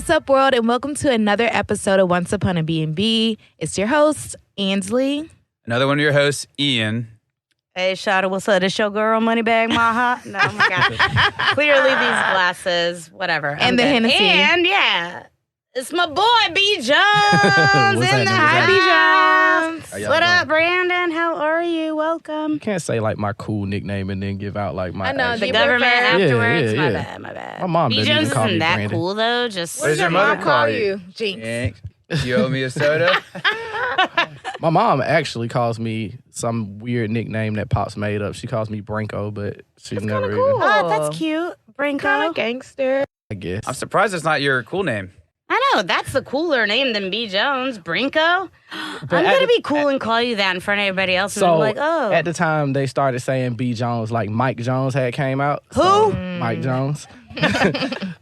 What's up, world, and welcome to another episode of Once Upon A BnB. It's your host, Annsleigh. Another one of your hosts, Ian. Hey, Shootout, what's up? This your girl, Moneybag Maha? No, oh my God. Clearly these glasses, whatever. And the Hennessy. And, yeah, it's my boy, B. Jones in the Hi, B. Jones. What up, Brandon? How are you? Welcome. You can't say like my cool nickname and then give out like my. I know, actual- The government afterwards? Yeah. My bad. My mom B. doesn't Jones even call me isn't that Brandon. cool, though. Just What does your mother call you? Jinx. Yank. You owe me a soda? My mom actually calls me some weird nickname that Pops made up. She calls me Brinko, but she's never kinda even. cool. Oh, that's cute. Kind Brinko. of gangster. I guess. I'm surprised it's not your cool name. I know, that's a cooler name than B. Jones. Brinko. I'm But going to be cool and call you that in front of everybody else. And So be like, oh. at the time they started saying B. Jones, like Mike Jones had came out. Who? So, Mike Jones.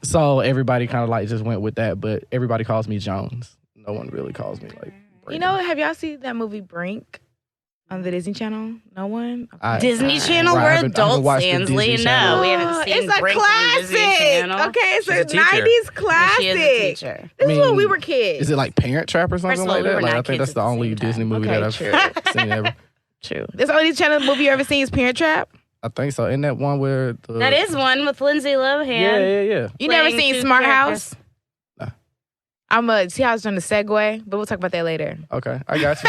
So everybody kind of like just went with that, but everybody calls me Jones. No one really calls me like. Brinko. You know, have y'all seen that movie Brink on the Disney Channel? No one? Okay. Disney Channel, Right, I we're haven't adults, watched the Ansley. Disney No, Channel. we haven't seen It's a Brink on Disney classic. Channel. Okay, it's She's a a teacher. 90s classic. She is a teacher. This I is when mean, we were kids. Is it like Parent Trap or something First of all, like we that? were Like, I not think kids that's the at the only same time. Disney movie Okay, that true. I've seen ever. True. That's the only channel movie you ever seen is Parent Trap? I think so. Isn't that one where the... That is one with Lindsay Lohan. Yeah. You never Playing seen two Smart characters. House? No. See how I was trying to segue, but we'll talk about that later. Okay, I got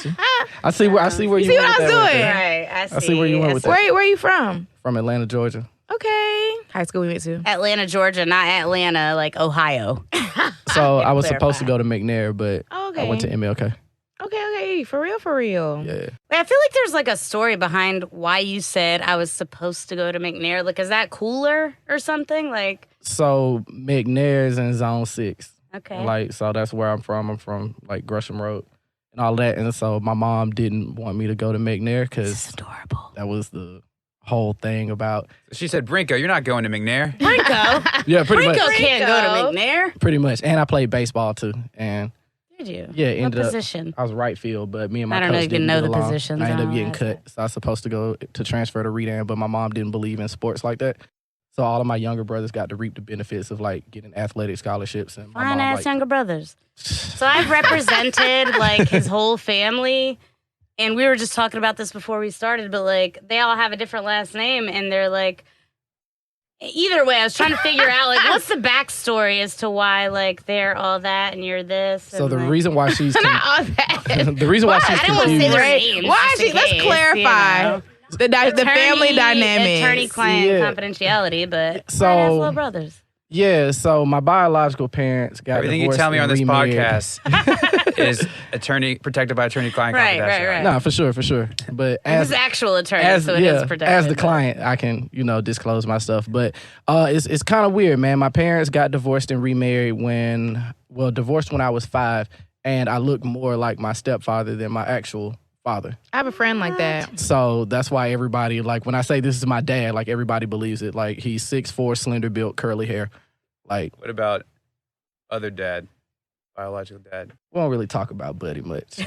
you. I see where you see went what I with was that doing? Right, I see where you went with that. Where are you from? From Atlanta, Georgia. Okay. High school we went to. Atlanta, Georgia, not Atlanta, like Ohio. So I was clarify. supposed to go to McNair, but Oh, okay. I went to MLK. Okay. For real. Yeah. Wait, I feel like there's like a story behind why you said I was supposed to go to McNair. Like, is that cooler or something? Like, So McNair's in Zone 6. okay. Like, so that's where I'm from. I'm from like Gresham Road and all that. And so my mom didn't want me to go to McNair This because is adorable. that was the whole thing about. She said, Brinko, you're not going to McNair. Brinko. Yeah, pretty Brinko much. can't go to McNair. Pretty much. And I played baseball too. And Did you? yeah, What ended up. position? I was right field, but me and my I don't coach know if you didn't know get the along. positions. I ended I up getting don't cut, so I was supposed to go to transfer to Redan, but my mom didn't believe in sports like that. So all of my younger brothers got to reap the benefits of like getting athletic scholarships, and my Fine mom ass like, younger brothers. So I've represented like his whole family, and we were just talking about this before we started, but like they all have a different last name, and they're like, either way, I was trying to figure out like what's the backstory as to why like they're all that and you're this. So and, the like, reason why she's Not all that. the reason why she's I didn't want to say confused. their names. Why just in let's case, clarify you know. the family dynamics. Attorney-client Yeah. confidentiality, but So- fine ass little brothers. Yeah, so my biological parents got Everything you divorced tell me on and this remarried. podcast is protected by attorney-client Right, confidentiality. right. No, for sure. But His as actual attorney, so it is protected. as the but- client, I can disclose my stuff. But it's kind of weird, man. My parents got divorced and remarried divorced when I was 5, and I looked more like my stepfather than my actual father. I have a friend like that. So that's why everybody, like, when I say this is my dad, like, everybody believes it. Like, he's 6'4", slender built, curly hair. Like, What about other dad, biological dad? we don't really talk about Buddy much.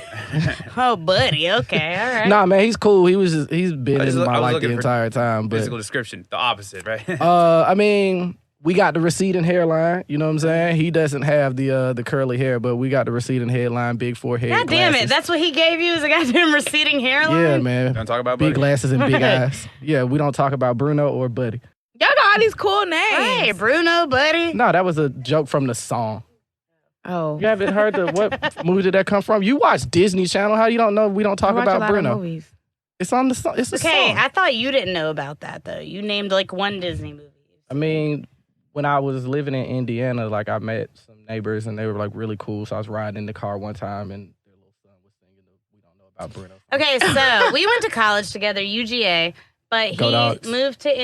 Oh, buddy. Okay, all right. Nah, man, he's cool. He's been I was in my looking life the for entire time. But Physical description, the opposite, right? I mean, we got the receding hairline. You know what I'm saying? He doesn't have the curly hair, but we got the receding hairline, big forehead. God damn it. glasses. That's what he gave you is a goddamn receding hairline? Yeah, man. Don't talk about Big Buddy. glasses and big Right. eyes. Yeah, we don't talk about Bruno or Buddy. Y'all got all these cool names. Hey, Bruno, buddy. No, that was a joke from the song. Oh. You haven't heard what movie did that come from? You watch Disney Channel. How you don't know we don't talk I watch a about lot of Bruno? movies. It's on the song. It's a Okay, song. I thought you didn't know about that, though. You named like one Disney movie. I mean, when I was living in Indiana, like I met some neighbors and they were like really cool. So I was riding in the car one time and their little son was singing "We Don't Know About Bruno." Okay, so we went to college together, UGA, but Go he Dogs. moved to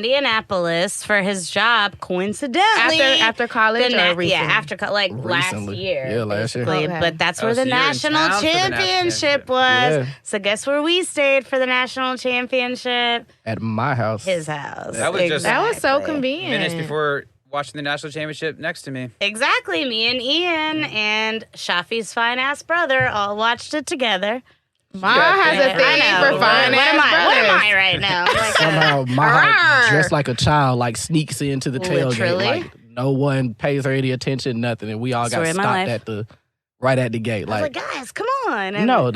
Indianapolis for his job, coincidentally. After college or recently? Yeah, after last Recently. year. Yeah, last year. basically. Okay. But that's Oh, where so the you were in national town for the national championship championship. was. Yeah. So guess where we stayed for the national championship? At my house. His house. That was just- That was so Exactly. convenient. Minutes before watching the national championship next to me. Exactly. Me and Ian and Shafi's fine ass brother all watched it together. Maha has a I thing know. for fine What am ass I? What am brothers. I right now? I'm like Somehow a- Maha, Arr. dressed like a child, like sneaks into the tailgate. Literally. Like, No one pays her any attention, nothing, and we all got Story of my stopped life. right at the gate. I was like, guys, come on. And No,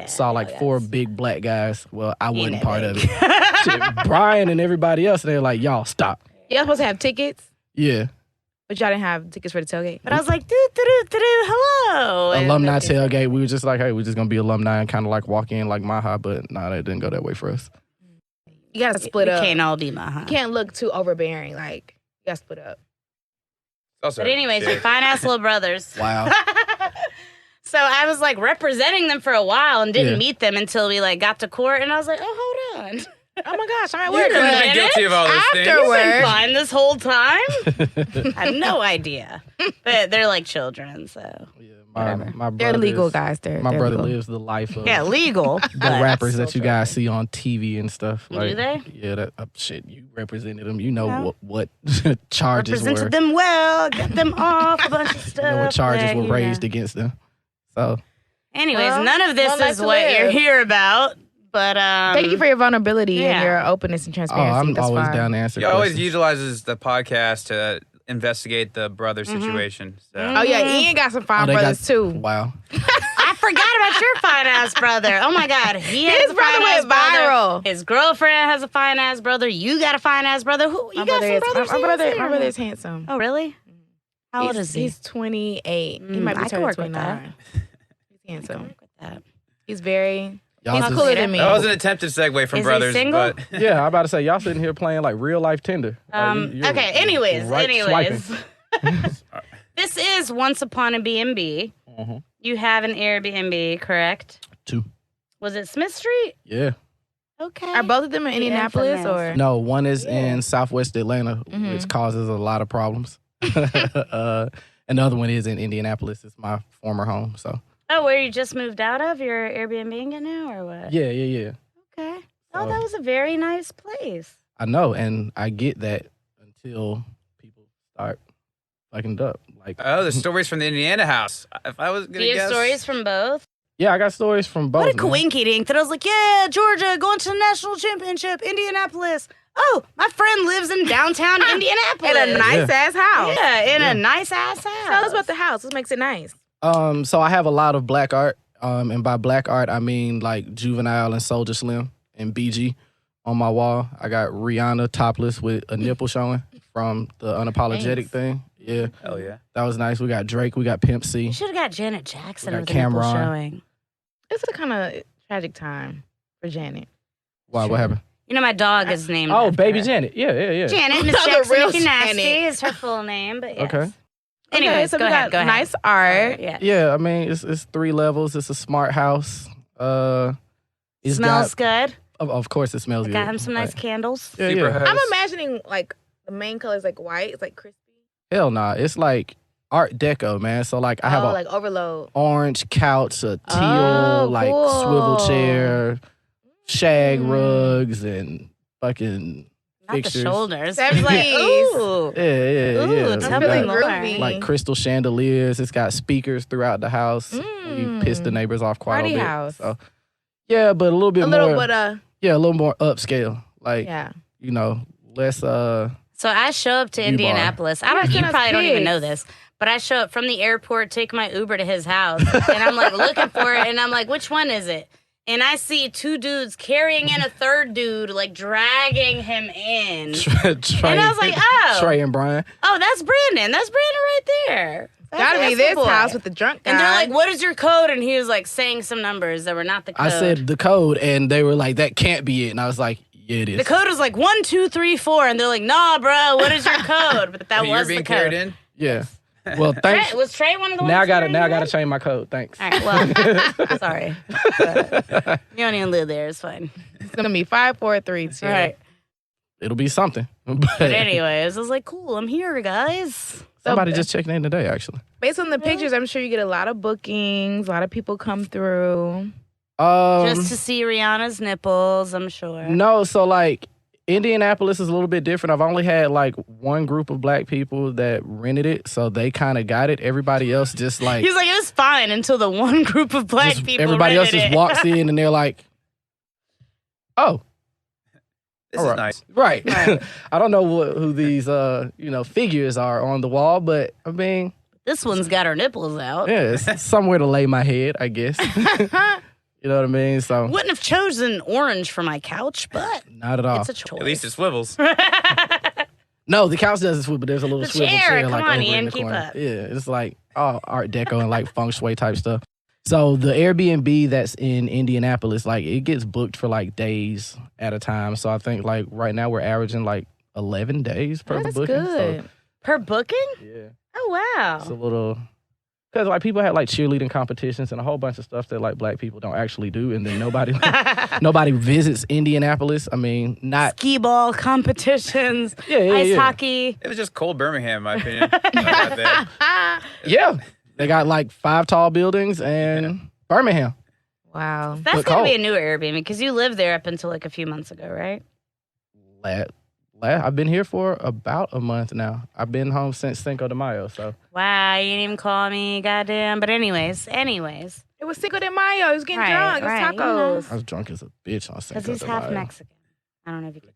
saw like yeah, 4 big black guys. Well, I wasn't Ain't part that of it. Shit, Brian and everybody else, they were like, y'all stop. Y'all supposed to have tickets, Yeah. but y'all didn't have tickets for the tailgate. But I was like, hello. And Alumni that's it. tailgate. We were just like, hey, we're just gonna be alumni and kind of like walk in like Maha, but nah, that didn't go that way for us. You gotta split We up. can't all be Maha. You can't look too overbearing. Like, you gotta split up. Also, But anyways, we're fine ass little brothers. Wow. So I was like representing them for a while and didn't Yeah. meet them until we like got to court, and I was like, oh, hold on. Oh my gosh, I'm at You're work. not guilty of all those things. You've been Afterward. fine this whole time? I had no idea. But they're like children, so. Yeah, my They're brother legal is- guys. They're brother legal. lives the life of Yeah, legal. the but rappers still that you guys see on TV and stuff. Do Like, they? Yeah, that shit. You represented them. You know Yeah. what charges were. represented them well, got them off a bunch of stuff. You know what charges Yeah, were you know. raised against them. So Anyways, Well, none of this one life is to what live. you're here about. But Thank you for your vulnerability yeah. and your openness and transparency. I'm That's always fine. down to answer He always questions. utilizes the podcast to investigate the brother Mm-hmm. situation. So. Oh yeah, Ian got some fine they brothers too. Wow. I forgot about your fine ass brother. Oh my God, he has His a brother fine ass went viral. brother. His girlfriend has a fine ass brother. You got a fine ass brother. Who you My got brother some is brothers? my brother is handsome. Oh really? How old is he? He's 28. He Mm, might be I can turning work with that. 29. He's handsome. Work with that. He's very. Y'all He's just- cooler than me. That was an attempted segue from Is he brothers, single? but Yeah, I'm about to say y'all sitting here playing like real life Tinder. Like, you're Okay. Anyways. swiping. This is Once Upon a BnB. Mhm. You have an Airbnb, correct? 2. Was it Smith Street? Yeah. Okay. Are both of them in The Indianapolis infamous. or? No, one is in Southwest Atlanta, Mhm. which causes a lot of problems. And the other one is in Indianapolis. It's my former home. So Oh, where you just moved out of your Airbnb now, or what? yeah. Okay. Oh, So- that was a very nice place. I know, and I get that until people start fucking it up. Like, oh, the stories from the Indiana house. If I was Do gonna you have guess, stories from both? yeah, I got stories from both. What a man. coinky dink that I was like, yeah, Georgia going to the national championship, Indianapolis. Oh, my friend lives in downtown Indianapolis. In a nice ass house. Yeah, in a nice ass house. Tell us about the house. What makes it nice? So I have a lot of black art. And by black art, I mean like Juvenile and Soldier Slim and BG on my wall. I got Rihanna topless with a nipple showing from the Unapologetic Thanks. thing. Yeah, hell yeah. that was nice. We got Drake. We got Pimp C. You should have got Janet Jackson We got with a nipple Cameron. showing. It's a kind of tragic time for Janet. Why? What happened? You know, my dog is named Oh, after Baby her. Janet. Yeah. Janet, Miss The Jackson, real if you're nasty, Janet. is her full name, but yes. Okay. Anyways, so go we ahead, got go ahead. nice art. Yeah. Yeah, I mean it's 3 levels. It's a smart house. It's Smells got, good. of course it smells I good. got him some nice Right. candles. Yeah, Super yeah. house. I'm imagining like the main color is like white. It's like crispy. Hell nah. It's like Art Deco, man. So like I have a like overload. orange couch, a teal Oh, like cool. swivel chair, shag rugs, and fucking Not fixtures. the shoulders. Seventies. Ooh. Yeah. Ooh, tell We me got, more. groovy. like crystal chandeliers. It's got speakers throughout the house. We piss the neighbors off quite Party a bit. house. So yeah, but a little bit A little more. bit Yeah, a little more upscale. Like yeah. you know, less So I show up to U-Bar. Indianapolis. I You don't. You sent us probably don't even pics. know this, but I show up from the airport, take my Uber to his house, and I'm like looking for it, and I'm like, which one is it? And I see 2 dudes carrying in a third dude, like dragging him in. Trey, And I was like, oh. Trey and Brian. Oh, that's Brandon. That's Brandon right there. Gotta be That's this the boy. house with the drunk guy. And they're like, what is your code? And he was like saying some numbers that were not the code. I said the code, and they were like, "That can't be it." And I was like, "Yeah, it is." the code was like 1, 2, 3, 4, and they're like, "Nah, bro, what is your code?" But that You're was being the code. carried in. Yeah. Well, thanks. Trey, was Trey one of the ones? Now I got to carrying now I you got to in? change my code. Thanks. All right, well, sorry. But you don't even live there. It's fine. it's gonna be 5, 4, 3, 2. All right. It'll be something. But anyways, I was like, cool, I'm here, guys. Somebody just checked in today, actually. Based on the pictures, I'm sure you get a lot of bookings. A lot of people come through. Just to see Rihanna's nipples, I'm sure. No, so like Indianapolis is a little bit different. I've only had like one group of black people that rented it, so they kind of got it. Everybody else just like He's like, it was fine until the one group of black just- people everybody else rented just it. walks in and they're like, "Oh, This All is right. nice. Right. I don't know who these figures are on the wall, but I mean, This one's got her nipples out. yeah, it's somewhere to lay my head, I guess. You know what I mean? So Wouldn't have chosen orange for my couch, but not at all. it's a choice. At least it swivels. No, the couch doesn't swivel, but there's a little The swivel chair, chair come like on, over Ian, in the keep corner. up. Yeah, it's like all Art Deco and like feng shui type stuff. So the Airbnb that's in Indianapolis, like it gets booked for like days at a time. So I think like right now we're averaging like 11 days per That's booking. good. Per booking? So yeah, Oh, it's a wow. little. Because like people had like cheerleading competitions and a whole bunch of stuff that like black people don't actually do, and then nobody visits Indianapolis. I mean, not Skee ball competitions, yeah, ice hockey. It was just cold Birmingham, in my opinion. Not there. Yeah, they got like 5 tall buildings and Birmingham. Wow. That's But going to be a cold. new Airbnb because you lived there up until like a few months ago, right? I've been here for about a month now. I've been home since Cinco de Mayo, so Wow, you didn't even call me, goddamn. But anyways. It was Cinco de Mayo. He was getting Right, drunk. It was right, you tacos. I was drunk as a bitch on Cinco Because he's de half Mayo. Mexican. I don't know if you can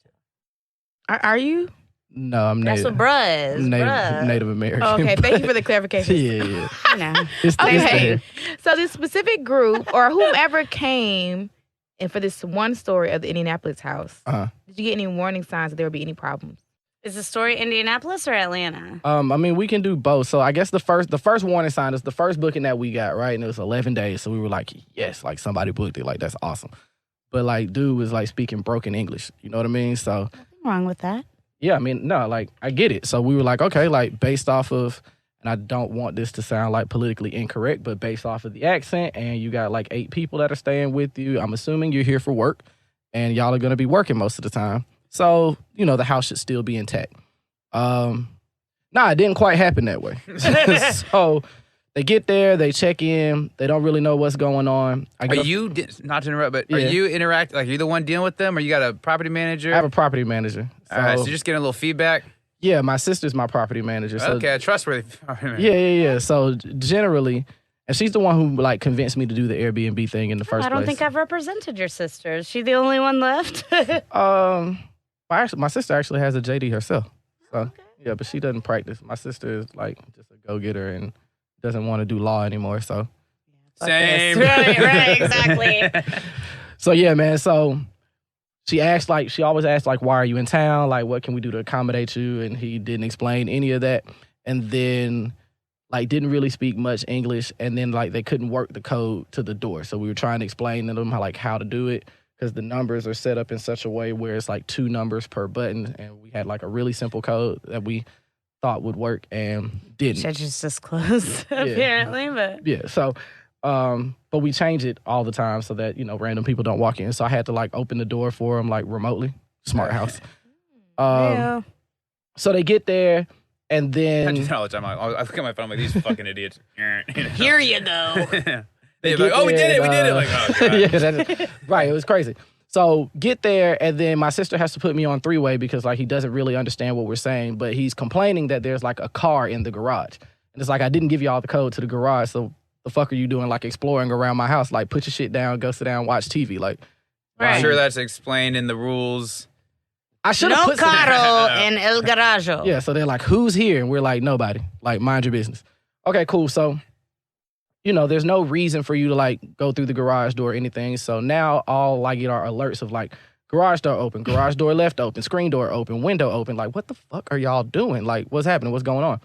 tell. Are you? No, I'm That's native. what bruh is. bruh. Native American. Oh, okay, thank you for the clarification. yeah. You know. It's the Okay. hair. So this specific group or whomever came and for this one story of the Indianapolis house, Uh-huh. did you get any warning signs that there would be any problems? Is the story Indianapolis or Atlanta? I mean, we can do both. So I guess the first warning sign is the first booking that we got, right? And it was 11 days. So we were like, yes, like somebody booked it. Like, that's awesome. But like, dude was like speaking broken English. You know what I mean? So Nothing wrong with that. yeah, I mean, no, like I get it. So we were like, okay, like based off of, and I don't want this to sound like politically incorrect, but based off of the accent, and you got like 8 people that are staying with you, I'm assuming you're here for work, and y'all are gonna be working most of the time. So, the house should still be intact. Nah, it didn't quite happen that way. So they get there, they check in, they don't really know what's going on. Are you, not to interrupt, but are Yeah. you you're the one dealing with them, or you got a property manager? I have a property manager. All right, so you're just getting a little feedback. Yeah, my sister's my property manager. So Okay, trustworthy. Yeah. So generally, and she's the one who like convinced me to do the Airbnb thing in the first I don't place. think I've represented your sister. Is she the only one left? My sister actually has a JD herself. So yeah, but she doesn't practice. My sister is like just a go-getter and doesn't want to do law anymore. So Same. right, exactly. so yeah, man. So she always asks like, why are you in town? Like, what can we do to accommodate you? And he didn't explain any of that. And then like didn't really speak much English. And then like they couldn't work the code to the door. So we were trying to explain to them how to do it. Because the numbers are set up in such a way where it's like 2 numbers per button. And we had like a really simple code that we thought would work and didn't. Should just disclose, apparently, but Yeah. So, but we change it all the time so that, random people don't walk in. So I had to like open the door for them like remotely. Smart house. yeah. So they get there and I then just all the time. I look at my phone, I'm like, these fucking idiots. Here you go. They're like, oh, we did it. We did it. Like, oh, God. yeah, right. It was crazy. So get there, and then my sister has to put me on 3-way because like he doesn't really understand what we're saying, but he's complaining that there's like a car in the garage, and it's like I didn't give you all the code to the garage, so the fuck are you doing like exploring around my house? Like put your shit down, go sit down, watch TV. Like, I'm Right. sure that's explained in the rules. I should have No put some- carro en el garajo. Yeah, so they're like, who's here? And we're like, nobody. Like, mind your business. Okay, cool. So, there's no reason for you to like go through the garage door or anything. So now all I get are alerts of like garage door open, garage door left open, screen door open, window open. Like, what the fuck are y'all doing? Like, what's happening? What's going on?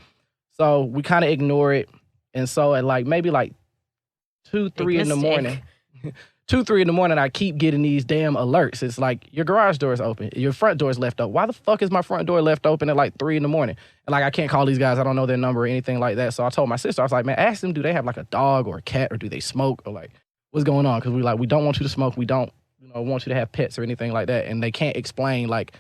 So we kind of ignore it. And so at like maybe like 2, 3 in the mistake. morning. 2, 3 in the morning, I keep getting these damn alerts. It's like, your garage door is open. Your front door is left open. Why the fuck is my front door left open at like 3 in the morning? And like, I can't call these guys. I don't know their number or anything like that. So I told my sister, I was like, man, ask them, do they have like a dog or a cat or do they smoke or like, what's going on? Because we don't want you to smoke. We don't want you to have pets or anything like that. And they can't explain like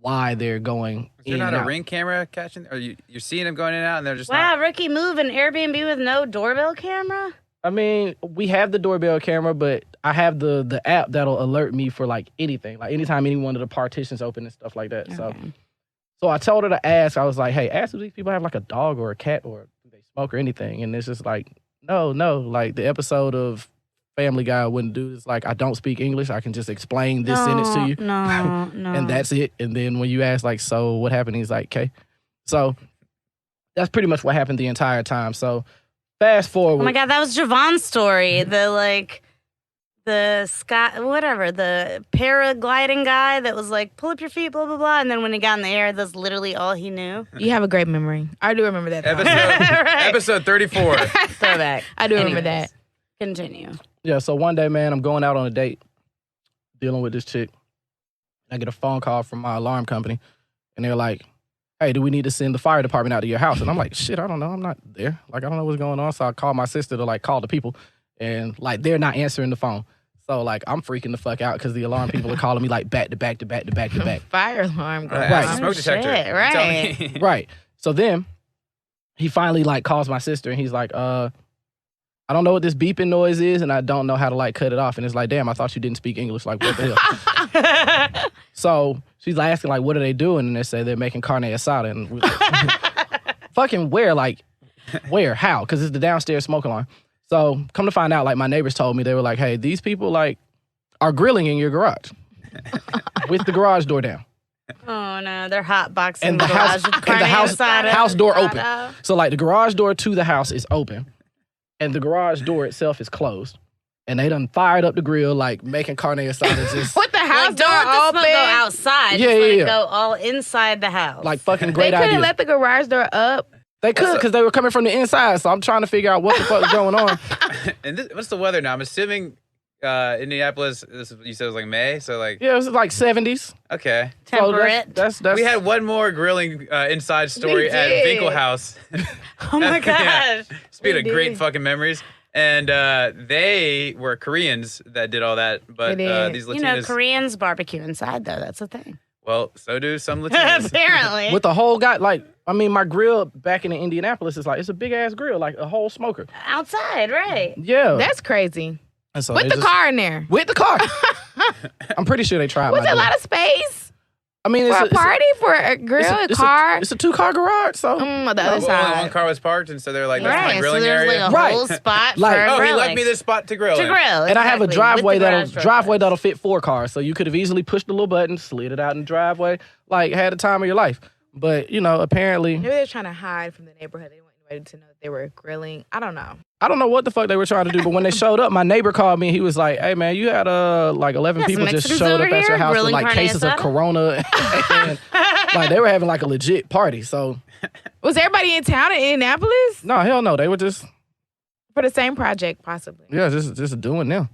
why they're going Is there in not and a out. Ring camera catching? Or you're seeing them going in and out and they're just Wow, not? rookie move, an Airbnb with no doorbell camera? I mean, we have the doorbell camera, but I have the app that'll alert me for like anything, like anytime any one of the partitions open and stuff like that. So I told her to ask. I was like, hey, ask if these people have like a dog or a cat or do they smoke or anything. And it's just like, no. Like the episode of Family Guy wouldn't do. It's like, I don't speak English. I can just explain this sentence to you. No. And that's it. And then when you ask, like, so what happened? He's like, okay. So that's pretty much what happened the entire time. So fast forward. Oh my God, that was Javon's story. The paragliding guy that was like, pull up your feet, blah, blah, blah. And then when he got in the air, that's literally all he knew. You have a great memory. I do remember that. Episode 34. Throwback. I do remember that. Continue. Yeah, so one day, man, I'm going out on a date, dealing with this chick. I get a phone call from my alarm company, and they're like, hey, do we need to send the fire department out to your house? And I'm like, shit, I don't know. I'm not there. Like, I don't know what's going on. So I call my sister to, like, call the people, and, like, they're not answering the phone. So, like, I'm freaking the fuck out because the alarm people are calling me, like, back to back to back to back to back. Fire alarm. Right. Smoke detector. Shit, right. Tell me. Right. So then he finally, like, calls my sister, and he's like, I don't know what this beeping noise is, and I don't know how to, like, cut it off. And it's like, damn, I thought you didn't speak English. Like, what the hell? So she's asking, like, what are they doing? And they say they're making carne asada. And we're like, fucking where? Like, where? How? Because it's the downstairs smoke alarm. So come to find out, like, my neighbors told me, they were like, hey, these people, like, are grilling in your garage with the garage door down. Oh, no. They're hot boxing And the the house, garage with and the carne house, asada. house door open. Asada. So, like, the garage door to the house is open, and the garage door itself is closed. And they done fired up the grill, like, making carne asada just, What the house Like, don't let the door smoke open? go outside. Yeah, Just let yeah. it go all inside the house. like, fucking They great couldn't idea. let the garage door up. They could, because they were coming from the inside, so I'm trying to figure out what the fuck is going on. And what's the weather now? I'm assuming Indianapolis, you said it was like May, so like, Yeah, it was like 70s. okay. So Temperate. that's We had one more grilling inside story We at did. Winkelhouse. Oh, my Yeah. gosh. Speaking We of great did. fucking memories. And they were Koreans that did all that. But They did. these You know, Latinas, Koreans barbecue inside, though. That's the thing. well, so do some Latinas. Apparently. with the whole guy, like, I mean, my grill back in Indianapolis is like, it's a big ass grill, like a whole smoker. Outside, right. Yeah. That's crazy. And so With they the just- car in there. With the car. I'm pretty sure they tried Was my a door. lot of space I mean, for it's a party, for a grill, a car? It's a 2-car garage, so. The other Well, only side. one car was parked, and so they're like, that's my Right. So grilling there's area. like a Right. whole spot Like- for Oh, he grilling. left me this spot to grill. To in. grill. And I have a exactly, driveway with the garage door closed. that'll fit 4 cars, so you could have easily pushed the little button, slid it out in the driveway, like had the time of your life. But you know, apparently, Maybe they're trying to hide from the neighborhood. They didn't want anybody to know that they were grilling. I don't know. I don't know what the fuck they were trying to do. But when they showed up, my neighbor called me. He was like, "Hey man, you had like 11 Yeah, some people just Mexicans showed over up at your here house with grilling like carne cases of asada?" Corona, and like they were having like a legit party." So Was everybody in town in Indianapolis no, hell no, they were just for the same project, possibly? just doing them.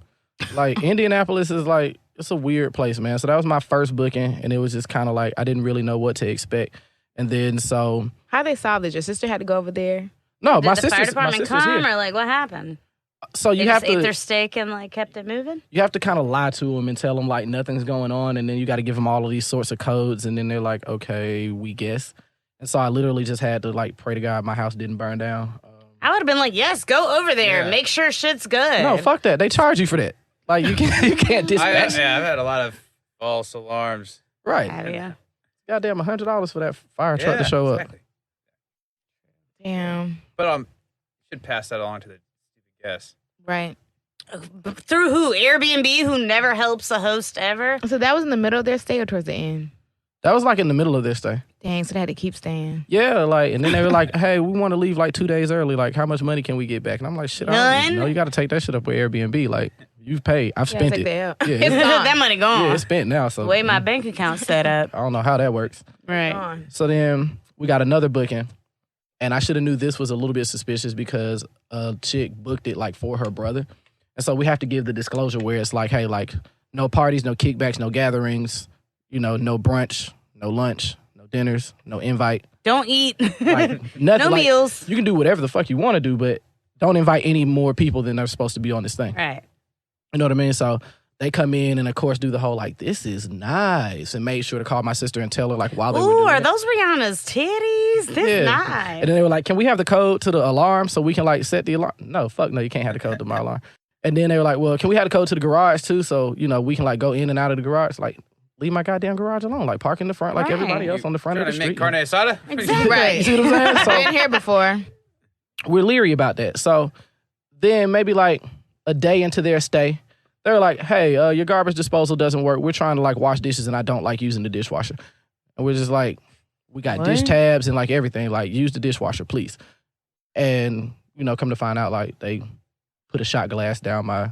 Like Indianapolis is like, it's a weird place, man. So that was my first booking, and it was just kind of like I didn't really know what to expect. And then so How they solved it? Your sister had to go over there. no, Did my the fire sister's department here. come, or like what happened? So They you just have ate to their steak and like kept it moving. you have to kind of lie to them and tell them like nothing's going on, and then you got to give them all of these sorts of codes, and then they're like, okay, we guess. And so I literally just had to like pray to God my house didn't burn down. I would have been like, yes, go over there, Yeah. make sure shit's good. No, fuck that. They charge you for that. Like you can't dispatch. I've had a lot of false alarms. Right. Have ya? Goddamn, $100 for that fire truck to show up. exactly. Damn. But should pass that along to the guests. Right. Through who? Airbnb, who never helps a host ever. So that was in the middle of their stay or towards the end? That was like in the middle of this day. Dang, so they had to keep staying. Yeah, like, and then they were like, hey, we want to leave like 2 days early. Like, how much money can we get back? And I'm like, shit, I don't None? know. You got to take that shit up with Airbnb. Like, you've paid. I've Yeah, spent take it. that out. Yeah, It's it's, gone. That money gone. yeah, it's spent now. So The way my bank account's set up. I don't know how that works. Right. Gone. So then we got another booking, and I should have knew this was a little bit suspicious because a chick booked it like for her brother, and so we have to give the disclosure where it's like, hey, like no parties, no kickbacks, no gatherings, you know, no brunch, no lunch, no dinners, no invite, Don't eat. like nothing. No like, meals. You can do whatever the fuck you want to do, but don't invite any more people than are supposed to be on this thing. Right. You know what I mean? So they come in and of course do the whole like, this is nice, and made sure to call my sister and tell her like while they were Ooh, doing are it. those Rihanna's titties? This Yeah. nice. And then they were like, can we have the code to the alarm so we can like set the alarm? No, fuck no, you can't have the code to my alarm. And then they were like, well, can we have the code to the garage too so, you know, we can like go in and out of the garage? Like, leave my goddamn garage alone. Like, park in the front like Right. everybody else on the front of the Trying to make street. carne asada? Exactly. Right. You see what I'm saying? Been here before. So we're leery about that. So then maybe like a day into their stay, they're like, hey, your garbage disposal doesn't work. We're trying to like wash dishes and I don't like using the dishwasher. And we're just like, we got dish tabs and like everything. Like, use the dishwasher, please. And, come to find out, like, they put a shot glass down my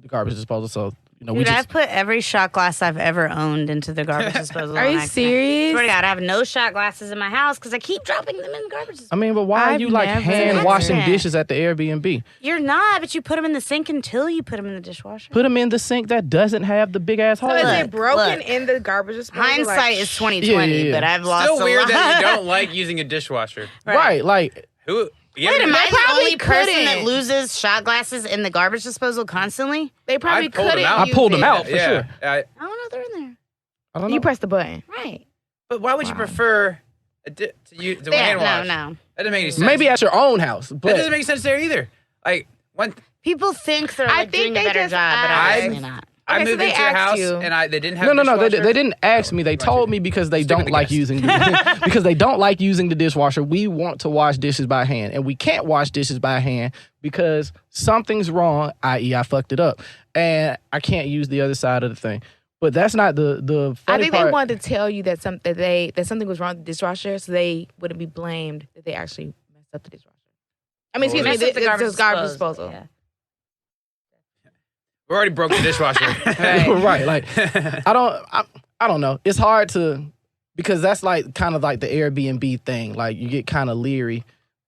garbage disposal. So, Dude, I've put every shot glass I've ever owned into the garbage disposal. Are you serious? Swear to God, I have no shot glasses in my house because I keep dropping them in the garbage disposal. I mean, but why are you like hand washing dishes at the Airbnb? You're not, but you put them in the sink until you put them in the dishwasher. Put them in the sink that doesn't have the big ass hole. So in is it. it broken in the garbage disposal? Hindsight is 2020, but I've lost Still a weird lot. that you don't like using a dishwasher. Right, like. Who? Wait, am I the probably only person that couldn't. loses shot glasses in the garbage disposal constantly? They probably I pulled them couldn't. out. I pulled them use out it. for sure. I don't know if they're in there. I don't know. You press the button. Right. But why would you prefer to hand wash? No. That doesn't make any sense. Maybe at your own house, that but doesn't make sense there either. Like when People think they're I like think doing a they better just job, but asked. obviously not. I Okay, so moved they into your asked house you. and they didn't have no, they dishwasher? didn't ask me. They told me because they Stick with don't the like guess. using because they don't like using the dishwasher. We want to wash dishes by hand, and we can't wash dishes by hand because something's wrong. I.e., I fucked it up, and I can't use the other side of the thing. But that's not the I funny think part. they wanted to tell you that something was wrong with the dishwasher, so they wouldn't be blamed that they actually messed up the dishwasher. I mean, excuse me, Messed up the garbage disposal. Yeah. We already broke the dishwasher. Right, like I don't know. It's hard to because that's like kind of like the Airbnb thing. Like you get kind of leery.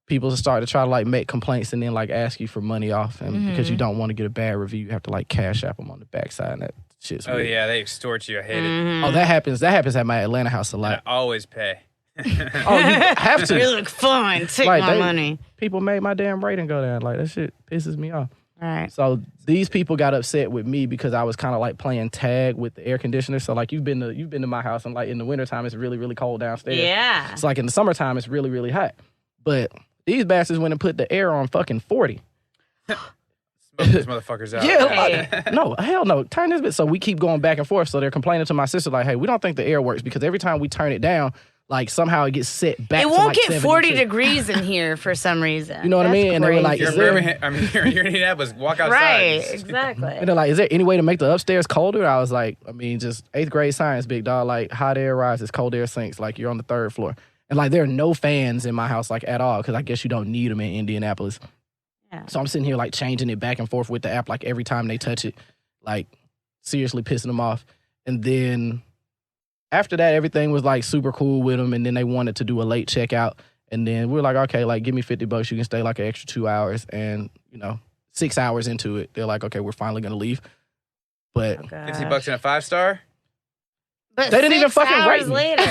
People start to try to like make complaints and then like ask you for money off, and because you don't want to get a bad review, you have to like cash app them on the backside. And that shit's Oh weird. yeah, they extort you. I hate it. Mm-hmm. Oh, that happens. That happens at my Atlanta house a I lot. always pay. Oh, you have You to. look fine. Take Like, my they- money. People made my damn rating go down. Like that shit pisses me off. All right. So these people got upset with me because I was kind of like playing tag with the air conditioner. So like you've been to my house and like in the wintertime it's really, really cold downstairs. Yeah. It's like in the summertime it's really, really hot. But these bastards went and put the air on fucking 40. Smoke these motherfuckers out. Yeah, Hey. like, no, hell no. Turn this bit. So we keep going back and forth. So they're complaining to my sister like, hey, we don't think the air works because every time we turn it down, like somehow it gets set back. It to, won't like, get 40 72. degrees in here for some reason. You know what I That's mean? And they were like, You're is in there, Birmingham. I mean, you're in Indianapolis. Walk outside. Right. Exactly. and they're like, is there any way to make the upstairs colder? I was like, I mean, just 8th grade science, big dog. Like hot air rises, cold air sinks. Like you're on the 3rd floor. And like there are no fans in my house like at all because I guess you don't need them in Indianapolis. Yeah. So I'm sitting here like changing it back and forth with the app like every time they touch it, like seriously pissing them off. And then after that, everything was like super cool with them. And then they wanted to do a late checkout. And then we were like, okay, like give me $50. You can stay like an extra 2 hours. And 6 hours into it, they're like, okay, we're finally gonna leave. But $50 in a 5-star. But They didn't even 6 fucking hours rate me. later.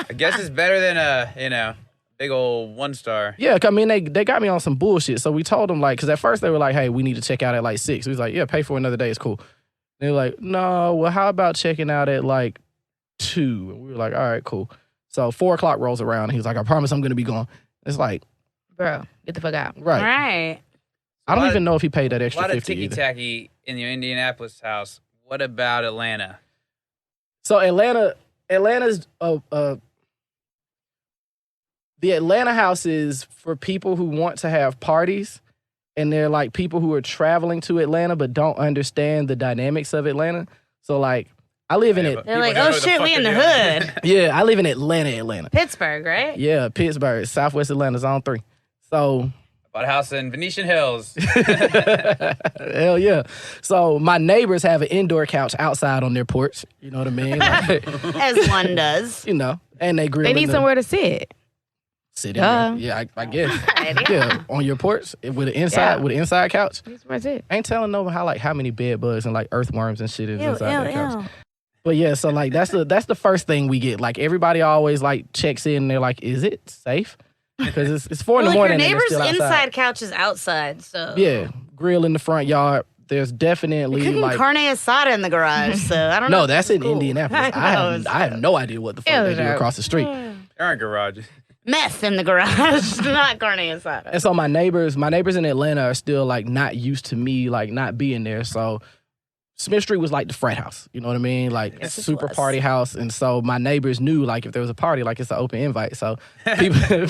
I guess it's better than a big old 1-star. yeah, I mean they got me on some bullshit. So we told them like, because at first they were like, hey, we need to check out at like 6. We was like, yeah, pay for another day, it's cool. They were like, no, well, how about checking out at like 2? And we were like, all right, cool. So 4 o'clock rolls around and he was like, I promise I'm gonna be gone. It's like, Bro, get the fuck out. right. Right. I don't A lot even know if he paid that A extra lot of 50 ticky either. tacky in your Indianapolis house. What about Atlanta? So Atlanta's the Atlanta house is for people who want to have parties, and they're like people who are traveling to Atlanta but don't understand the dynamics of Atlanta. So like I live in Yeah, it. but They're people like, don't oh know the shit, we fuck in the they're doing. hood. Yeah, I live in Atlanta. Pittsburgh, right? Yeah, Pittsburgh, Southwest Atlanta, Zone 3. So Bought a house in Venetian Hills. hell yeah. So my neighbors have an indoor couch outside on their porch. You know what I mean? Like, As one does. and they grill. They in need the- somewhere to sit. sit in Duh. there. Yeah, I guess. Yeah. Yeah, on your porch with an inside couch. That's where it's it. Ain't telling no how many bed bugs and like earthworms and shit is Ew, inside that ew, couch. ew. But yeah, so like that's the first thing we get. Like everybody always like checks in and they're like, is it safe? Because it's 4 in the Well, like, morning your and they're neighbor's still outside. inside couch is outside, so. Yeah, grill in the front yard. There's definitely Cooking like carne asada in the garage, so I don't know. no, if that's this in is cool. Indianapolis. I know, I have no idea what the fuck Yeah, they do no. across the street. There aren't garages. Meth in the garage, not carne asada. And so my neighbors in Atlanta are still like not used to me like not being there. So Smith Street was like the frat house. You know what I mean? Like Yes, it super was. party house. And so my neighbors knew like if there was a party, like it's an open invite. So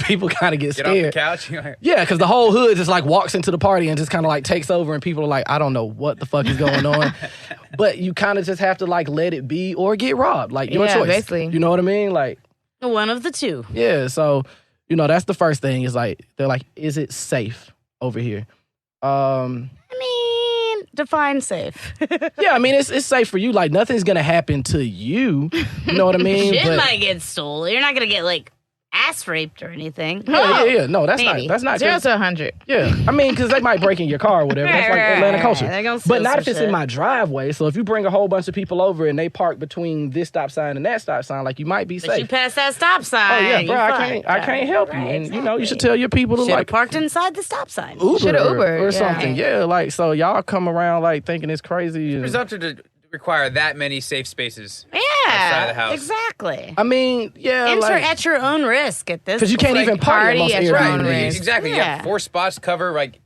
people kind of get Get off the scared. couch. Yeah, because the whole hood just like walks into the party and just kind of like takes over, and people are like, I don't know what the fuck is going on. But you kind of just have to like let it be or get robbed. Like your Yeah, choice. basically. You know what I mean? Like, One of the two. yeah. So, that's the first thing is like, they're like, is it safe over here? I mean, define safe. Yeah, I mean, it's safe for you. Like, nothing's going to happen to you. You know what I mean? Shit But- might get stolen. You're not gonna get like ass raped or anything. Yeah. No, that's Maybe. not 0 'cause- to 100. Yeah, I mean, because they might break in your car or whatever. That's like Atlanta culture. They're gonna But steal not some if it's shit. in my driveway. So if you bring a whole bunch of people over and they park between this stop sign and that stop sign, like you might be But you safe. pass that stop sign. Oh yeah, you bro, I fucked. can't help you. Right, And you exactly. should tell your people to Should've like parked inside the stop sign. Uber Shoulda Ubered, or yeah. something. Yeah, like so y'all come around like thinking it's crazy. and- Presumptive to require that many safe spaces. Yeah, Outside the house. exactly. I mean, yeah, Enter like at your own risk at this. because you can't point. even party party at at most your Right. own Airbnbs. risk. Exactly. You Yeah. have 4 spots to cover, like,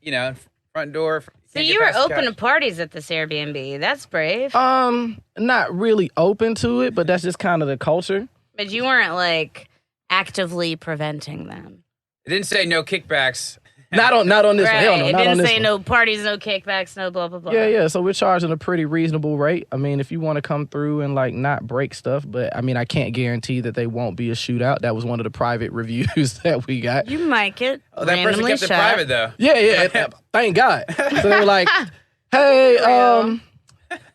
front door. So Can't you get were past the open to couch. parties at this Airbnb. That's brave. Not really open to it, but that's just kind of the culture. But you weren't like actively preventing them. It didn't say no kickbacks. Not on this one. Right. Hell no, It not on didn't this say one. no parties, no kickbacks, no blah blah blah. Yeah. So we're charging a pretty reasonable rate. I mean, if you want to come through and like not break stuff, but I mean, I can't guarantee that they won't be a shootout. That was one of the private reviews that we got. You might get Oh, that person randomly kept it shot. private, though. Yeah. Thank God. So they were like, "Hey,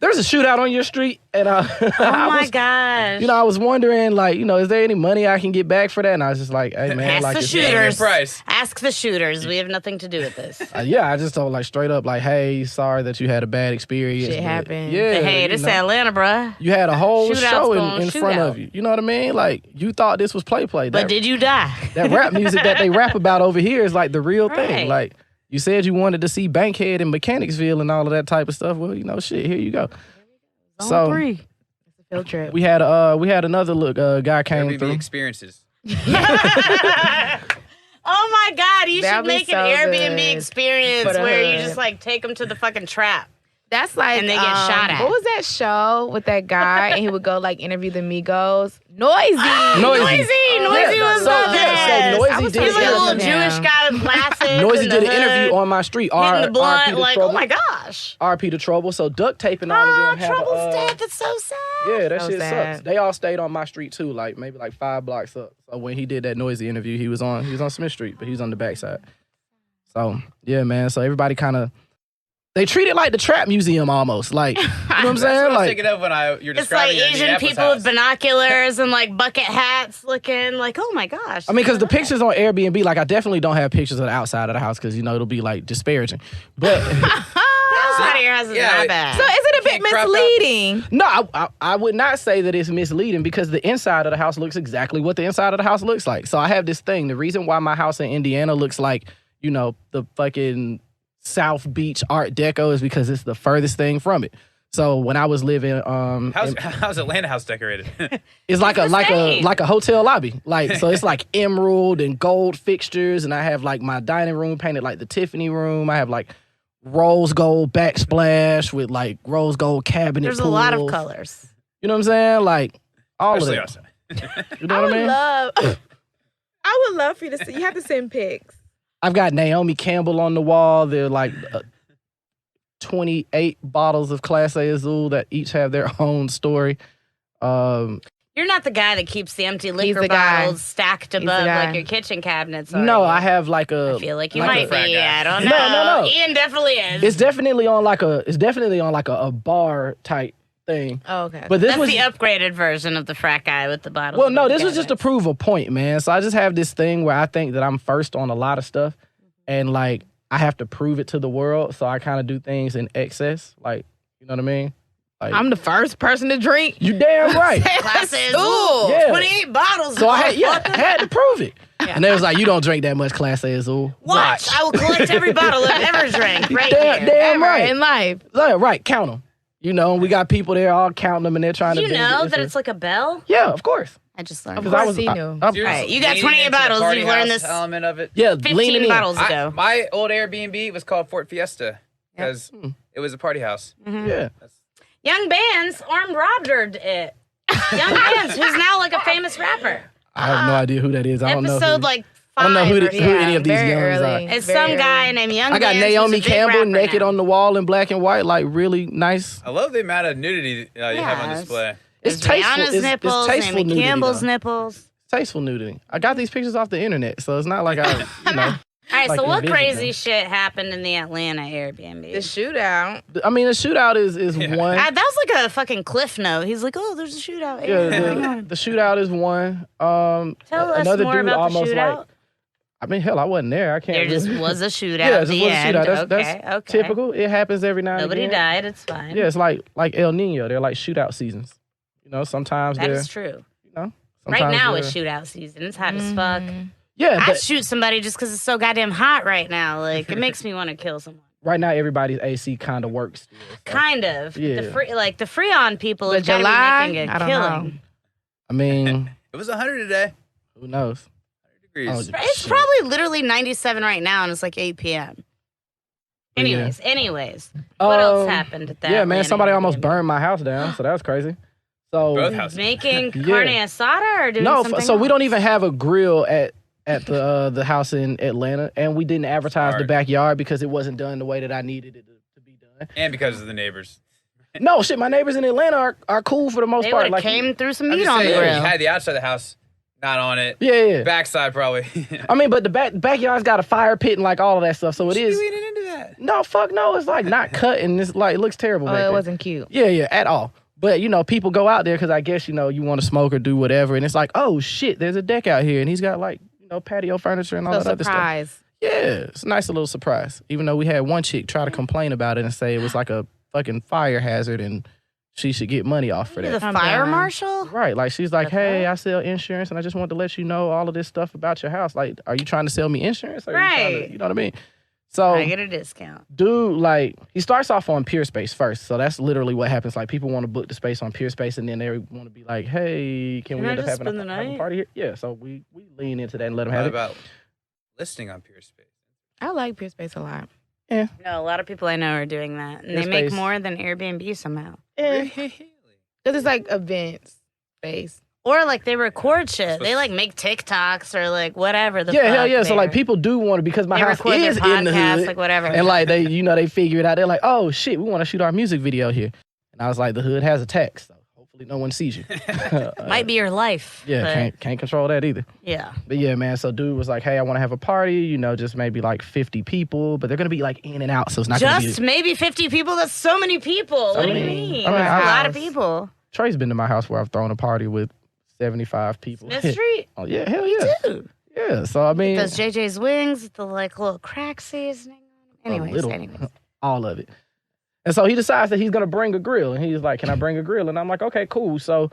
there's a shootout on your street," and Oh my was, gosh. I was wondering, like, is there any money I can get back for that? And I was just like, "Hey, man, Ask like, the it's- Name your shooters. price. Ask the shooters. We have nothing to do with this. yeah." I just told like straight up, like, "Hey, sorry that you had a bad experience. Shit but happens. Yeah, But hey, you this know. Atlanta, bruh. You had a whole Shootout's show gonna in shoot front out. of you. You know what I mean? Like, you thought this was play. But That, did you die? that rap music that they rap about over here is like the real thing. Right. Like, you said you wanted to see Bankhead and Mechanicsville and all of that type of stuff. Well, shit, here you go. Zone So 3. It's a field trip. we had another guy came Airbnb through. experiences. Oh my God, you That'd should be make so an Airbnb good experience for the where you hood. just like take them to the fucking trap. That's like, And they get shot at. What was that show with that guy? And he would go like interview the Migos. Noisy. Noisy was so, the yeah, best. so Noisy I was did He's like a little Yeah. Jewish guy with glasses. Noisy in did the an interview hood, on my street. hitting the blunt, RP the like, Trouble. oh my gosh. RP the Trouble. So duct taping all of Oh, them. had a, Trouble's dead. That's so sad. Yeah, that So shit sad. sucks. They all stayed on my street too, like maybe like 5 blocks up. So when he did that Noisy interview, he was on Smith Street, but he was on the backside. So yeah, man. So everybody kind of they treat it like the trap museum almost. Like, you know what I'm That's saying? what I was Like, thinking of when you're It's like describing your Asian Indianapolis people house. with binoculars and like bucket hats looking like, oh my gosh. I mean, because the pictures on Airbnb, like I definitely don't have pictures of the outside of the house because it'll be like disparaging. But the outside of your house is Yeah, not like- bad. So is it a bit Can't crop out. misleading? no, I would not say that it's misleading because the inside of the house looks exactly what the inside of the house looks like. So I have this thing. The reason why my house in Indiana looks like, the fucking South Beach Art Deco is because it's the furthest thing from it. So when I was living, How's Atlanta house decorated? it's like It's the same. a hotel lobby. Like, so it's like emerald and gold fixtures, and I have like my dining room painted like the Tiffany room. I have like rose gold backsplash with like rose gold cabinet. There's a lot of pools. colors. You know what I'm saying? Like all Especially of outside. it. You know what I mean? I would love for you to see. You have to send pics. I've got Naomi Campbell on the wall. They're like 28 bottles of Class A Azul that each have their own story. You're not the guy that keeps the empty liquor the guy. bottles stacked the above guy. like your kitchen cabinets. Are No, you? I have like a. I feel like you like might a- Frat be. Guy. I don't know. No. Ian definitely is. It's definitely on like a bar type thing. Oh, okay. But this That's was the upgraded version of the frat guy with the bottles. well, of no, the this was just to cabinets. prove a point, man. So I just have this thing where I think that I'm first on a lot of stuff, and like I have to prove it to the world. So I kind of do things in excess, like you know what I mean. Like I'm the first person to drink. you damn right. Classes. Ooh. Yeah. 28 bottles. So I had to prove it. Yeah. And they was like, you don't drink that much Class A Azul. Watch. I will collect every bottle I've ever drank right Damn, here. damn Ever right. in life. Right, count them. You know, we got people there all counting them and they're trying Do to you binge know it. that it's like a bell? Yeah, of course. I just learned. Of Because course he knew. Seriously, Right, you got leaning 28 into the bottles. party You've learned house this element of it. Yeah, 15 leaning in. bottles ago. My old Airbnb was called Fort Fiesta because it was a party house. Yeah. Young Bands armed robbed it. Young Bands, who's now like a famous rapper. I have no idea who that is. I don't know. Episode like 5. I don't know who or any of these very youngs early. are. It's Very some guy early. named Young I got Bands, who's a Naomi big Campbell rapper naked now. on the wall in black and white, like really nice. I love the amount of nudity you have on Yes. display. It's There's tasteful. Rihanna's It's nipples, tasteful Naomi nudity. Campbell's though. nipples. Tasteful nudity. I got these pictures off the internet, so it's not like I, All right, Like so what envision crazy them. shit happened in the Atlanta Airbnb? The shootout. I mean, the shootout is Yeah. one. That was like a fucking cliff note. He's like, "Oh, there's a shootout." Yeah, the shootout is one. Tell us another more dude about the almost shootout. like. I mean, hell, I wasn't there. I can't. There just really- was a shootout. Yeah, it at just the was a end. shootout. That's Okay. typical. It happens every now and Nobody again. died. It's fine. Yeah, it's like El Nino. They're like shootout seasons. You know, sometimes that they're. is true. You know, Right sometimes now they're- it's shootout season. It's hot as fuck. Yeah, I'd but shoot somebody just because it's so goddamn hot right now. Like it makes me want to kill someone. right now everybody's AC kind of works. Still, so. Kind of. Yeah. The Freon people But have gotta July, be making a I don't killing. know. I mean, It was 100 today. who knows? 100 degrees. Oh, It's shit. probably literally 97 right now, and it's like 8 p.m. Anyways, what else happened at that? Yeah, man, Atlanta somebody almost Airbnb? burned my house down, so that was crazy. So Both houses. Making Yeah. carne asada or doing no, something so we don't else? even have a grill at the house in Atlanta, and we didn't advertise the Smart. backyard because it wasn't done the way that I needed it to be done. And because of the neighbors. No, shit, my neighbors in Atlanta are cool for the most They part. would have Like, came through some I'm meat just on the saying, grill. you had the outside of the house not on it. yeah. Backside probably. I mean, but the backyard's got a fire pit and like all of that stuff, so it You should be is. leaning into that. No, fuck no, it's like not cut and it's like it looks terrible. Oh, back it there. wasn't cute. Yeah, at all. But, you know, people go out there because I guess, you know, you want to smoke or do whatever. And it's like, oh, shit, there's a deck out here. And he's got, like, you know, patio furniture and all So that other stuff. surprise. Yeah, it's a nice little surprise. Even though we had one chick try to complain about it and say it was like a fucking fire hazard and she should get money off for The that. I'm fire done. marshal? Right. Like, she's like, The hey, fuck? I sell insurance and I just wanted to let you know all of this stuff about your house. Like, are you trying to sell me insurance? Or are you trying Right. to, you know what I mean? So I get a discount. dude, like, he starts off on Pure Space first. So that's literally what happens. Like, people want to book the space on Pure Space, and then they want to be like, hey, can we I end up just having spend the have a night? party here? Yeah, so we lean into that and let them What have it. about listing on Pure Space? I like Pure Space a lot. No, a lot of people I know are doing that. And Your they make space. more than Airbnb somehow. Because it's like events space. Or like they record shit. They like make TikToks or like whatever the Yeah, fuck. hell yeah. So, like, they're- people do want to, because my they house record their is in the podcasts, hood. like whatever. And, like, they, you know, they figure it out. They're like, oh, shit, we want to shoot our music video here. And I was like, the hood has a tax, so hopefully no one sees you. might be your life. Yeah, but can't control that either. yeah. But yeah, man, so dude was like, hey, I want to have a party, you know, just maybe like 50 people, but they're going to be like in and out, so it's not going to Just be... maybe 50 people. That's so many people. What do you many. mean? I mean, That's a lot of house. people. Trey's been to my house where I've thrown a party with 75 people. Smith Street. Oh, yeah, hell yeah. Dude. Yeah, so I mean, Those JJ's wings, the like little crack seasoning. Anyways. all of it. And so he decides that he's going to bring a grill. And he's like, can I bring a grill? And I'm like, okay, cool. So,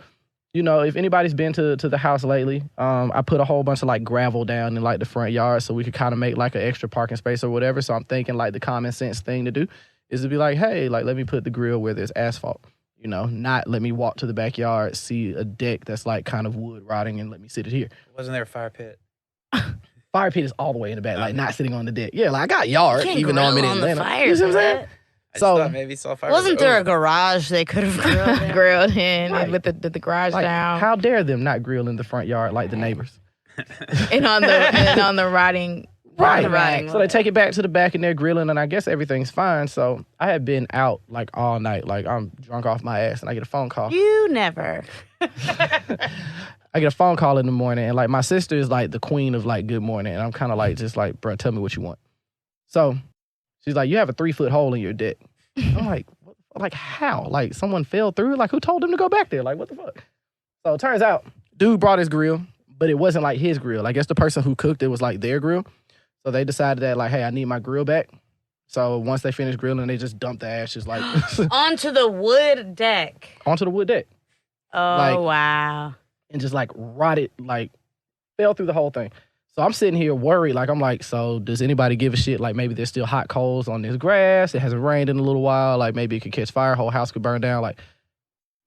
you know, if anybody's been to the house lately, I put a whole bunch of like gravel down in like the front yard so we could kind of make like an extra parking space or whatever. So I'm thinking like the common sense thing to do is to be like, hey, like let me put the grill where there's asphalt. You know, not let me walk to the backyard, see a deck that's like kind of wood rotting and let me sit it here. Wasn't there a fire pit? Fire pit is all the way in the back, like not sitting on the deck. Yeah, like I got yard, Can't even though I'm in grill on the Atlanta. fire You see what I'm saying? pit. I So- just thought maybe saw fire. Wasn't there a over. garage they could have grilled in? Grilled in Right. with the garage Like, down how dare them not grill in the front yard like the neighbors? and on the rotting. Right. Right. So they take it back to the back and they're grilling, and I guess everything's fine. So I had been out like all night, like I'm drunk off my ass, and I get a phone call. You never. I get a phone call in the morning, and like my sister is like the queen of like good morning, and I'm kind of like just like, bro, tell me what you want. So she's like, you have a 3-foot hole in your deck. I'm like, what, like how? Like someone fell through? Like who told them to go back there? Like what the fuck? So it turns out, dude brought his grill, but it wasn't like his grill. I guess the person who cooked it was like their grill. So they decided that like, hey, I need my grill back. So once they finished grilling, they just dumped the ashes like Onto the wood deck. onto the wood deck Oh, Like- wow. and just like rotted, like fell through the whole thing. So I'm sitting here worried, like I'm like, so does anybody give a shit? Like maybe there's still hot coals on this grass. It hasn't rained in a little while. Like maybe it could catch fire, whole house could burn down. Like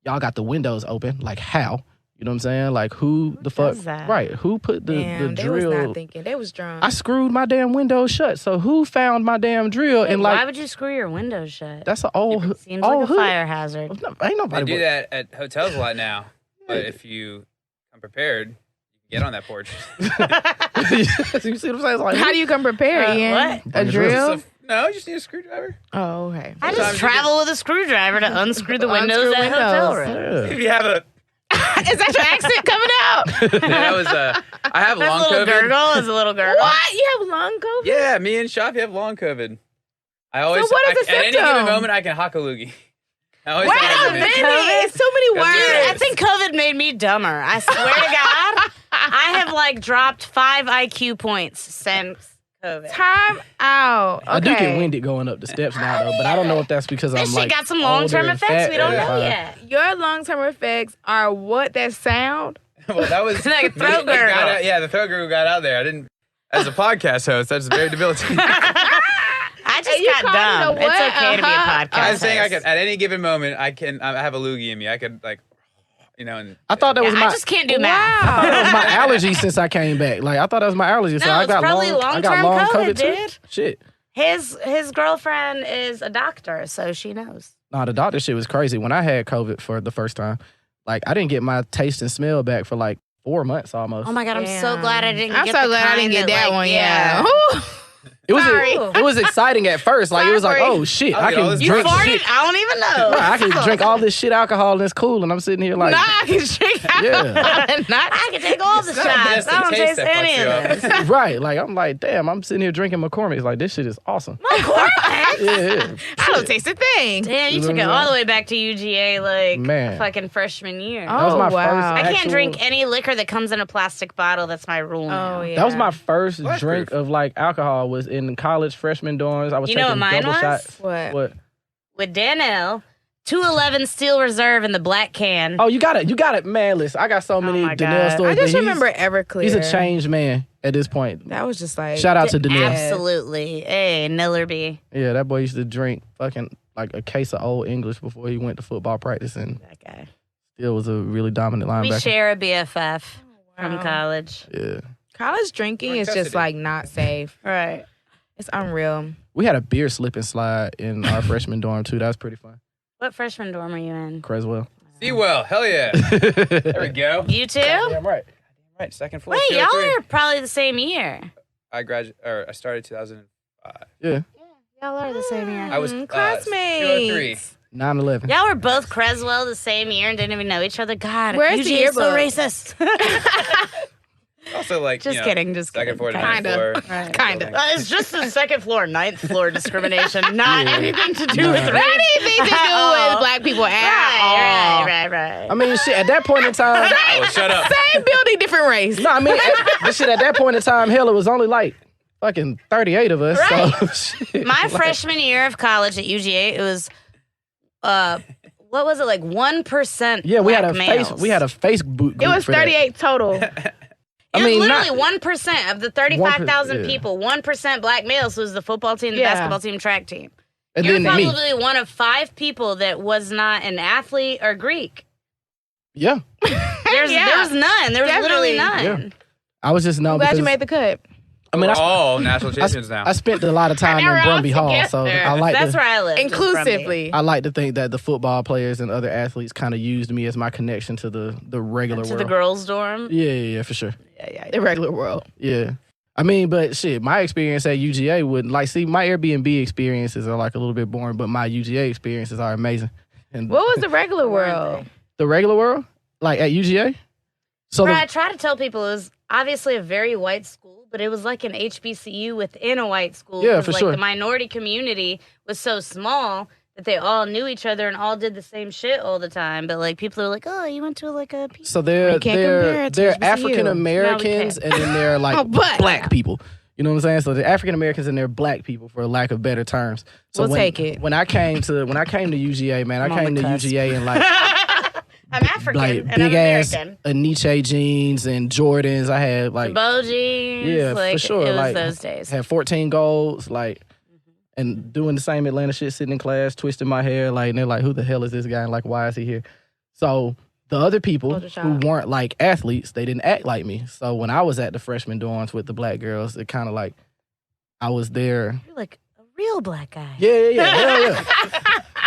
y'all got the windows open. Like how? You know what I'm saying? Like, who the fuck? does that? Right. Who put the Damn, they drill? was not thinking. They was drunk. I screwed my damn window shut. So who found my damn drill? And Why like, would you screw your windows shut? that's an old, Seems old like a hood. fire hazard. Ain't They nobody do that at hotels a lot now. But if you come prepared, you can get on that porch. You see what I'm saying? It's like, How do you come prepared, Ian? what? A drill? So, no, you just need a screwdriver. Oh, okay. I Sometimes just you travel with a screwdriver to unscrew the windows Unscrew at hotel windows. rooms. Yeah. If you have a, Is that your accent coming out? that was I have That's long a little COVID. gurgle. Is a little gurgle. What? You have long COVID? Yeah, me and Shafi have long COVID. I always what is the at any given symptom? moment I can hock a loogie. I always Wait have a it. minute. COVID? It's so many Dude, Dude, I words. think COVID made me dumber. I swear to God, I have like dropped 5 IQ points since COVID. Time out. Okay. I do get winded going up the steps now, though, but I don't know if that's because I'm This like shit got some long-term older and effects fat we don't or if know I- yet. Your long-term effects are what? That sound? Well, that was Like a throat it got gurgle. out- yeah, the throat gurgle got out there. I didn't. As a podcast host, that's very debilitating. I just Hey, you got called it a dumb. It's what? okay to be a Uh-huh. podcast. I was saying I host. could at any given moment I have a loogie in me. I could like, and I thought that was Yeah, my I just can't do math. that was my allergy since I came back. Like I thought that was my allergy. So No, I it's got probably I got long-term long COVID, COVID too. dude. Shit. His girlfriend is a doctor, so she knows. Nah, the doctor shit was crazy. When I had COVID for the first time, like I didn't get my taste and smell back for like 4 months almost. Oh my God, I'm so Damn. glad I didn't I'm get so the glad I didn't kind get that like, one. Yeah. It was Sorry. it was exciting at first. Like it was like, Sorry. oh shit, I'll I get all can this You drink farted? shit. I don't even know. Right, I can drink all this shit alcohol and it's cool. And I'm sitting here like, Nah, I can drink Yeah. Not. I can take all the not shots. the I don't taste taste that fucks any you of up. this. right. Like I'm like, damn, I'm sitting here drinking McCormick's. Like this shit is awesome. McCormick? Yeah. I don't taste a thing. Damn, you You know took what it I'm all saying? the way back to UGA like Man. fucking freshman year. Oh, That was my wow. first I can't actual- drink any liquor that comes in a plastic bottle. That's my rule now. Oh, yeah. That was my first Blast drink proof. of like alcohol was in college freshman dorms. I was You know taking what mine double was? shots. What? With Danelle, 211 Steel Reserve in the black can. Oh, you got it, man. Listen, I got so many my Danelle God. stories. I just but remember Everclear. he's a changed man at this point. That was just like. Shout out to Danelle. Absolutely. Hey, Nillerby. Yeah, that boy used to drink fucking like a case of Old English before he went to football practice and That guy. still was a really dominant We linebacker. share a BFF from Wow. college. Yeah. College drinking Joint is just custody. like not safe. Right. It's unreal. We had a beer slip and slide in our freshman dorm too. That was pretty fun. What freshman dorm are you in? Creswell. Sewell, hell yeah. There we go. You too? Damn right. Right, second floor. Wait, y'all 203. are probably the same year. I started 2005. Yeah. Y'all are the same year. I was Classmates. 9/11. Y'all were both Creswell the same year and didn't even know each other. God, Where's the UGA is so yearbook? racist. Also, like, Just you know, kidding, just second kidding. floor to Kinda. ninth floor. Right. Kinda. It's just the second floor, ninth floor discrimination, not Yeah. anything to do Nah. with Not race. anything to do with black people at all. Right. I mean, shit. At that point in time, Oh, shut up. Same building, different race. no, I mean, but shit. At that point in time, hell, it was only like fucking 38 of us. So, shit, My like- freshman year of college at UGA, it was, what was it, like 1%? Yeah, we had a males. Facebook group. It was for that. 38 total. It I mean, was not- literally 1% of the 35,000 yeah. people. 1% black males was the football team, the Yeah. basketball team, track team. And You're then me. probably one of 5 people that was not an athlete or Greek. Yeah, There Yeah. was none. There was literally Definitely. none. I was just I'm known glad because you made the cut. I mean, We're I, all national champions now. I spent a lot of time in We're all Brumby Hall, so together. I like That's to. where I live. is Brumby. Inclusively. I like to think that the football players and other athletes kind of used me as my connection to the regular To world. the girls' dorm. Yeah, for sure. The regular world. Yeah. I mean, but shit, my experience at UGA wouldn't like see my Airbnb experiences are like a little bit boring, but my UGA experiences are amazing. And What was the regular world? the regular world, like at UGA, so Bro, the- I try to tell people it was obviously a very white school, but it was like an HBCU within a white school. Yeah, 'cause, for like, sure. The minority community was so small that they all knew each other and all did the same shit all the time. But like people are like, oh, you went to like a. so they're You can't compare it to they're HBCU. African Americans No, and then they're like Oh, but- black people. You know what I'm saying? So they're African Americans and they're black people, for lack of better terms. So We'll when, take it. When I came to UGA, man, I'm I on came the to cusp. UGA and like I'm African like and big I'm ass American. Aniche jeans and Jordans. I had like Bow jeans. Yeah, like, for sure. It was like those days. had 14 golds, like, and doing the same Atlanta shit, sitting in class, twisting my hair, like, and they're like, "Who the hell is this guy? And like, why is he here?" So the other people Culture shock. who weren't like athletes, they didn't act like me. So when I was at the freshman dorms with the black girls, it kind of like I was there. You're like a real black guy. Yeah. Hell yeah.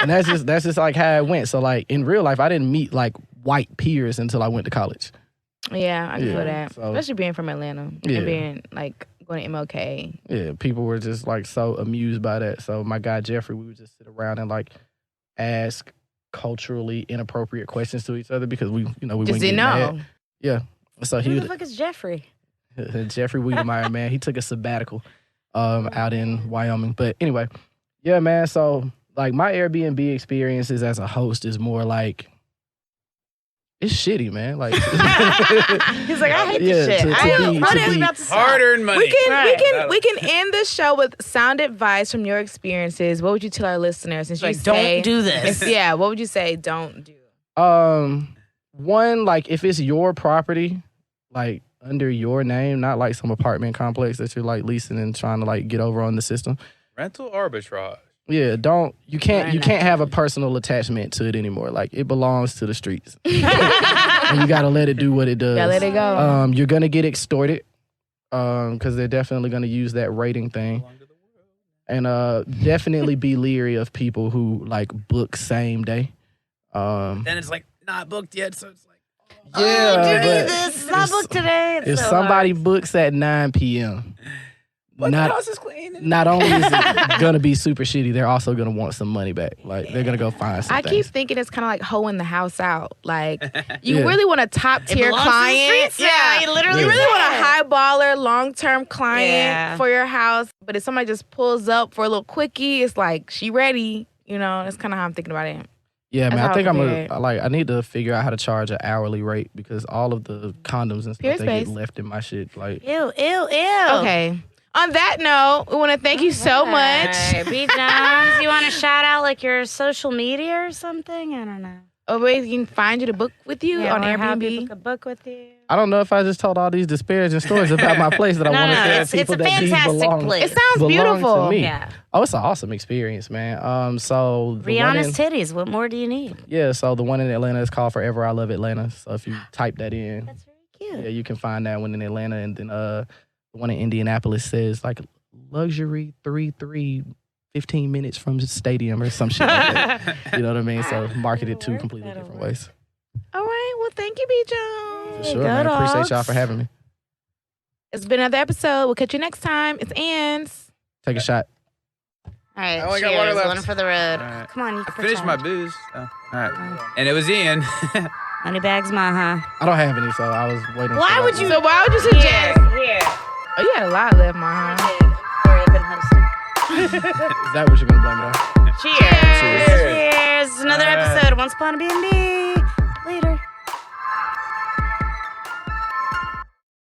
And that's just like how it went. So like in real life, I didn't meet like white peers until I went to college. Yeah, I can Yeah, feel that. so- Especially being from Atlanta Yeah. and being like going to MLK. Yeah, people were just like so amused by that. So my guy Jeffrey, we would just sit around and like ask culturally inappropriate questions to each other because we Just wouldn't didn't get know. mad. Yeah. So he Who the would, fuck is Jeffrey? Jeffrey Wiedemeyer, man, he took a sabbatical out in Wyoming. But anyway, yeah, man. So like my Airbnb experiences as a host is more like it's shitty, man. Like He's like, I hate Yeah, this shit. to I be- what to is be- about to stop? Hard-earned money. We can end the show with sound advice from your experiences. What would you tell our listeners since you Like, say don't do this. Yeah, what would you say don't do? One, like if it's your property, like under your name, not like some apartment complex that you're like leasing and trying to like get over on the system. Rental arbitrage. Yeah, you can't have a personal attachment to it anymore. Like it belongs to the streets. And you gotta let it do what it does. Yeah, let it go. You're gonna get extorted. Because they're definitely gonna use that rating thing. And definitely be leery of people who like book same day. Then it's like not booked yet, so it's like Yeah, do you but need this? It's not booked today. It's if so somebody hard. books at 9 p.m., the not house is clean. not only is it gonna be super shitty, they're also gonna want some money back. Like they're gonna go find some I keep things. thinking it's kind of like hoeing the house out. Like you Yeah. really want a top It tier belongs to the client. streets now. You literally You really want a said. high baller, long term client Yeah. for your house. But if somebody just pulls up for a little quickie, it's like she ready. You know, that's kind of how I'm thinking about it. Yeah, man. That's I think how I'm I compare I need to figure out how to charge an hourly rate because all of the condoms and Pure stuff they get space. left in my shit. Like, Ew. Okay. On that note, we want to thank you so much. Alright, B. Jones, you want to shout out like your social media or something? I don't know. A way we can find you to book with you on or how Airbnb. people could book with you. I don't know if I just told all these disparaging stories about my place that I want to tell it's people a that these fantastic belong. place. It sounds belong beautiful. to me. Yeah. Oh, it's an awesome experience, man. So the one Rihanna's in- titties. What more do you need? Yeah, so the one in Atlanta is called Forever I Love Atlanta. So if you type that in, That's very cute. yeah, you can find that one in Atlanta. And then the one in Indianapolis says like luxury 15 minutes from the stadium or some shit like that. You know what I mean? So marketed two That'll completely work, different that'll ways. All right. Well, thank you, B. For Jones. sure, Go man. Appreciate y'all dogs. for having me. It's been another episode. We'll catch you next time. It's Ann's. Take a shot. All right, I only got water cheers. left. One for the road. All right. Come on, you I can finished my pretend. booze. Oh, all right. And it was Ian. Moneybags Maha. I don't have any, so I was waiting. Why for would you- So why would you suggest? Here. Oh, you had a lot left, Maha. Sorry, I've been hosting. Is that what you're gonna blame it on? Cheers. Cheers. Cheers. Another episode of Once Upon a BnB. Later.